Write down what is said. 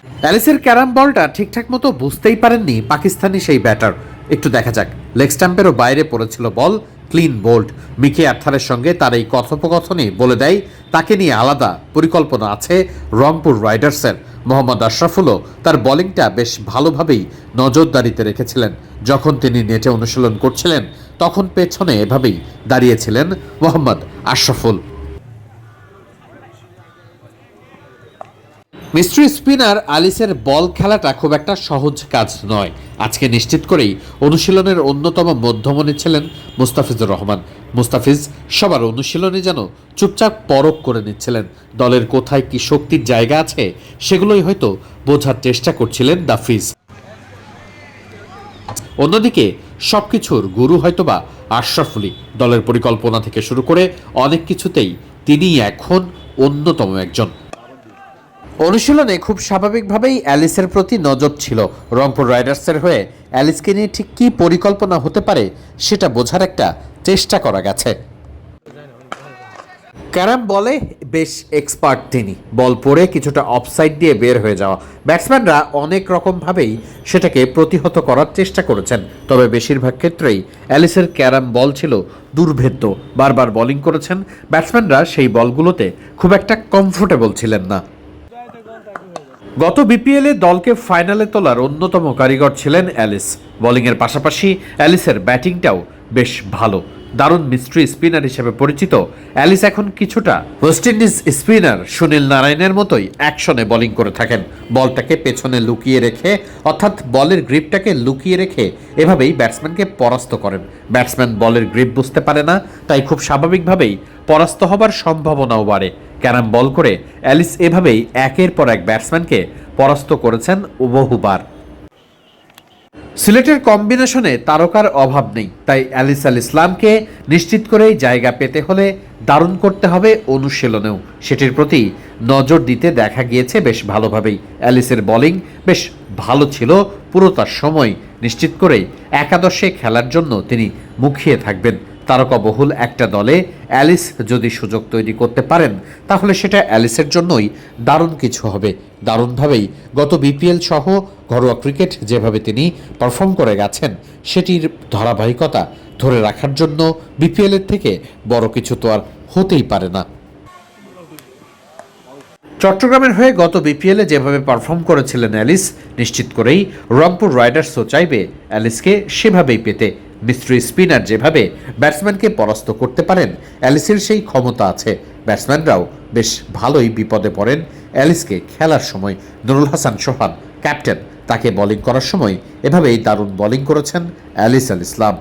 অ্যালিসের carrom বলটা ঠিকঠাক মতো বুঝতেই পারেননি পাকিস্তানি সেই ব্যাটার। একটু দেখা যাক। লেগ স্ট্যাম্পেরও বাইরে পড়েছিল বল, ক্লিন বোল্ড। মিকি আর্থারের সঙ্গে তার এই কথোপকথনই বলে দেয় তাকে নিয়ে আলাদা পরিকল্পনা আছে রংপুর রাইডার্সের। মোহাম্মদ আশরাফুলও তার বোলিংটা বেশ ভালোভাবেই নজরদারিতে রেখেছিলেন। যখন তিনি নেটে অনুশীলন করছিলেন তখন পেছনে এভাবেই দাঁড়িয়েছিলেন মোহাম্মদ আশরাফুল। মিস্ট্রি স্পিনার আলিসের বল খেলাটা খুব একটা সহজ কাজ নয়। আজকে নিশ্চিত করেই অনুশীলনের অন্যতম মধ্যমণি ছিলেন মুস্তাফিজুর রহমান। মুস্তাফিজ সবার অনুশীলনে যেন চুপচাপ পরখ করে নিচ্ছিলেন। দলের কোথায় কি শক্তির জায়গা আছে সেগুলোই হয়তো বোঝার চেষ্টা করছিলেন দাফিজ। অন্যদিকে সবকিছুর গুরু হয়তোবা আশরাফুলই। দলের পরিকল্পনা থেকে শুরু করে অনেক কিছুতেই তিনি এখন অন্যতম একজন। অনুশীলনে খুব স্বাভাবিকভাবেই অ্যালিসের প্রতি নজর ছিল। রংপুর রাইডার্সের হয়ে অ্যালিসকে নিয়ে ঠিক কী পরিকল্পনা হতে পারে সেটা বোঝার একটা চেষ্টা করা গেছে। ক্যারাম বলে বেশ এক্সপার্ট তিনি। বল পড়ে কিছুটা অফসাইড দিয়ে বের হয়ে যাওয়া, ব্যাটসম্যানরা অনেক রকমভাবেই সেটাকে প্রতিহত করার চেষ্টা করেছেন। তবে বেশিরভাগ ক্ষেত্রেই অ্যালিসের ক্যারাম বল ছিল দুর্ভেদ্য। বারবার বোলিং করেছেন, ব্যাটসম্যানরা সেই বলগুলোতে খুব একটা কমফোর্টেবল ছিলেন না। গত বিপিএলে দলকে ফাইনালে তোলার অন্যতম কারিগর ছিলেন অ্যালিস। বোলিংয়ের পাশাপাশি অ্যালিসের ব্যাটিংটাও বেশ ভালো। দারুণ মিস্ট্রি স্পিনার হিসেবে পরিচিত অ্যালিস এখন কিছুটা ওয়েস্ট ইন্ডিজ স্পিনার সুনীল নারায়ণের মতোই অ্যাকশনে বোলিং করে থাকেন। বলটাকে পেছনে লুকিয়ে রেখে, অর্থাৎ বলের গ্রিপটাকে লুকিয়ে রেখে এভাবেই ব্যাটসম্যানকে পরাস্ত করেন। ব্যাটসম্যান বলের গ্রিপ বুঝতে পারে না, তাই খুব স্বাভাবিকভাবেই পরাস্ত হবার সম্ভাবনাও বাড়ে। ক্যারাম বল করে অ্যালিস এভাবেই একের পর এক ব্যাটসম্যানকে পরাস্ত করেছেন বহুবার। সিলেটের কম্বিনেশনে তারকার অভাব নেই, তাই অ্যালিস আল ইসলামকে নিশ্চিত করেই জায়গা পেতে হলে দারুণ করতে হবে অনুশীলনেও। সেটির প্রতি নজর দিতে দেখা গিয়েছে বেশ ভালোভাবেই। অ্যালিসের বোলিং বেশ ভালো ছিল পুরোটার সময়। নিশ্চিত করেই একাদশে খেলার জন্য তিনি মুখিয়ে থাকবেন। তারকাবহুল একটা দলে অ্যালিস যদি সুযোগ তৈরি করতে পারেন তাহলে সেটা অ্যালিসের জন্যই দারুণ কিছু হবে। দারুণভাবেই গত বিপিএল সহ ঘরোয়া ক্রিকেট যেভাবে তিনি পারফর্ম করে গেছেন সেটির ধারাবাহিকতা ধরে রাখার জন্য বিপিএলের থেকে বড় কিছু তো আর হতেই পারে না। চট্টগ্রামের হয়ে গত বিপিএলে যেভাবে পারফর্ম করেছিলেন অ্যালিস, নিশ্চিত করেই রংপুর রাইডার্সও চাইবে অ্যালিসকে সেভাবেই পেতে। মিস্ট্রি স্পিনার যেভাবে ব্যাটসম্যানকে পরাস্ত করতে পারেন, অ্যালিসের সেই ক্ষমতা আছে। ব্যাটসম্যানরাও বেশ ভালোই বিপদে পড়েন অ্যালিসকে খেলার সময়। নুরুল হাসান সোহান ক্যাপ্টেন, তাকে বোলিং করার সময় এভাবেই দারুণ বোলিং করেছেন অ্যালিস আল ইসলাম।